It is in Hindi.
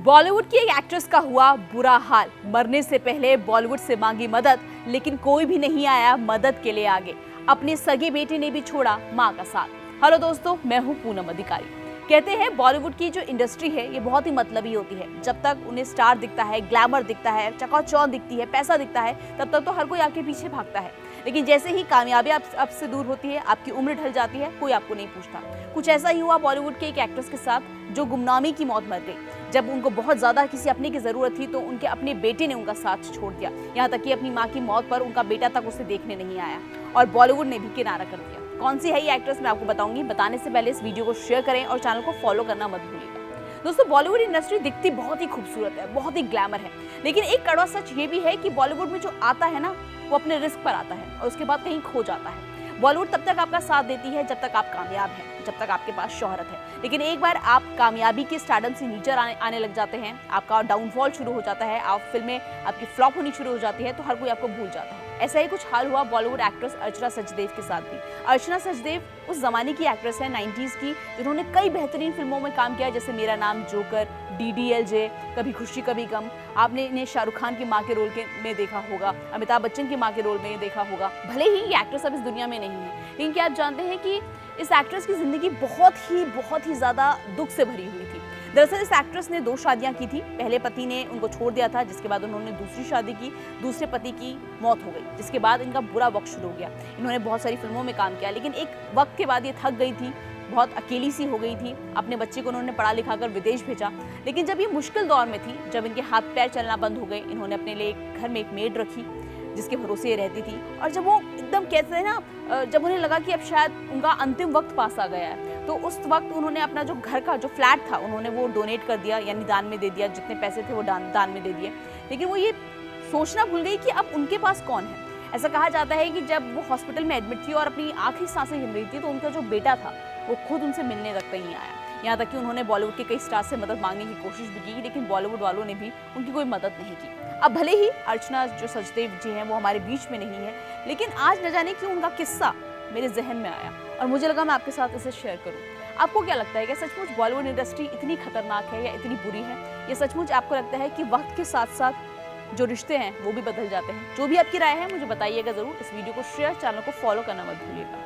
बॉलीवुड की एक एक्ट्रेस का हुआ बुरा हाल। मरने से पहले बॉलीवुड से मांगी मदद, लेकिन कोई भी नहीं आया मदद के लिए आगे। अपने सगे बेटे ने भी छोड़ा मां का साथ। हेलो दोस्तों, मैं हूं पूनम अधिकारी। कहते हैं बॉलीवुड की जो इंडस्ट्री है ये बहुत ही मतलबी होती है। जब तक उन्हें स्टार दिखता है, ग्लैमर दिखता है, चकाचौंध दिखती है, पैसा दिखता है, तब तक तो हर कोई आपके पीछे भागता है। लेकिन जैसे ही कामयाबी आपसे दूर होती है, आपकी उम्र ढल जाती है, कोई आपको नहीं पूछता। कुछ ऐसा ही हुआ बॉलीवुड के एक एक्ट्रेस के साथ, जो गुमनामी की मौत मर गई। जब उनको बहुत ज्यादा किसी अपने की जरूरत थी तो उनके अपने बेटे ने उनका साथ छोड़ दिया। यहाँ तक कि अपनी माँ की मौत पर उनका बेटा तक उसे देखने नहीं आया और बॉलीवुड ने भी किनारा कर दिया। कौन सी है ये एक्ट्रेस मैं आपको बताऊंगी। बताने से पहले इस वीडियो को शेयर करें और चैनल को फॉलो करना मत भूलिएगा। दोस्तों, बॉलीवुड इंडस्ट्री दिखती बहुत ही खूबसूरत है, बहुत ही ग्लैमर है, लेकिन एक कड़वा सच ये भी है कि बॉलीवुड में जो आता है ना, वो अपने रिस्क पर आता है और उसके बाद कहीं खो जाता है। बॉलीवुड तब तक आपका साथ देती है जब तक आप कामयाब हैं, जब तक आपके पास शोहरत है, लेकिन एक बार आप कामयाबी के स्टारडम से नीचे आने लग जाते हैं, आपका डाउनफॉल शुरू हो जाता है, आप फिल्में आपकी फ्लॉप होनी शुरू हो जाती है, तो हर कोई आपको भूल जाता है। ऐसा ही कुछ हाल हुआ बॉलीवुड एक्ट्रेस अर्चना सचदेव के साथ भी। अर्चना सचदेव उस जमाने की एक्ट्रेस है 90s की, जिन्होंने कई बेहतरीन फिल्मों में काम किया, जैसे मेरा नाम, जोकर, DDLJ, कभी खुशी कभी गम। आपने इन्हें शाहरुख खान की माँ के रोल में देखा होगा, अमिताभ बच्चन की माँ के रोल में देखा होगा। भले ही ये एक्ट्रेस अब इस दुनिया में नहीं है, लेकिन क्या आप जानते हैं कि इस एक्ट्रेस की जिंदगी बहुत ही ज्यादा दुख से भरी हुई थी। दरअसल इस एक्ट्रेस ने 2 शादियां की थी। पहले पति ने उनको छोड़ दिया था, जिसके बाद उन्होंने दूसरी शादी की। दूसरे पति की मौत हो गई, जिसके बाद इनका बुरा वक्त शुरू हो गया। इन्होंने बहुत सारी फिल्मों में काम किया, लेकिन एक वक्त के बाद ये थक गई थी, बहुत अकेली सी हो गई थी। अपने बच्चे को उन्होंने पढ़ा लिखा कर विदेश भेजा। लेकिन जब ये मुश्किल दौर में थी, जब इनके हाथ पैर चलना बंद हो गए, इन्होंने अपने लिए घर में एक मेड रखी जिसके भरोसे ये रहती थी। और जब वो एकदम कहते हैं ना, जब उन्हें लगा कि अब शायद उनका अंतिम वक्त पास आ गया है, तो उस वक्त उन्होंने अपना जो घर का जो फ्लैट था, उन्होंने वो डोनेट कर दिया, यानी दान में दे दिया। जितने पैसे थे वो दान में दे दिए। लेकिन वो ये सोचना भूल गई कि अब उनके पास कौन है। ऐसा कहा जाता है कि जब वो हॉस्पिटल में एडमिट थी और अपनी आखिरी सांसें गिन रही थी, तो उनका जो बेटा था वो खुद उनसे मिलने तक नहीं आया। यहाँ तक कि उन्होंने बॉलीवुड के कई स्टार से मदद मांगने की कोशिश भी की, लेकिन बॉलीवुड वालों ने भी उनकी कोई मदद नहीं की। अब भले ही अर्चना जो सचदेव जी हैं वो हमारे बीच में नहीं है, लेकिन आज न जाने क्यों उनका किस्सा मेरे जहन में आया और मुझे लगा मैं आपके साथ इसे शेयर करूं। आपको क्या लगता है, क्या सचमुच बॉलीवुड इंडस्ट्री इतनी खतरनाक है या इतनी बुरी है? या सचमुच आपको लगता है कि वक्त के साथ साथ जो रिश्ते हैं वो भी बदल जाते हैं? जो भी आपकी राय है मुझे बताइएगा जरूर। इस वीडियो को शेयर, चैनल को फॉलो करना मत भूलिएगा।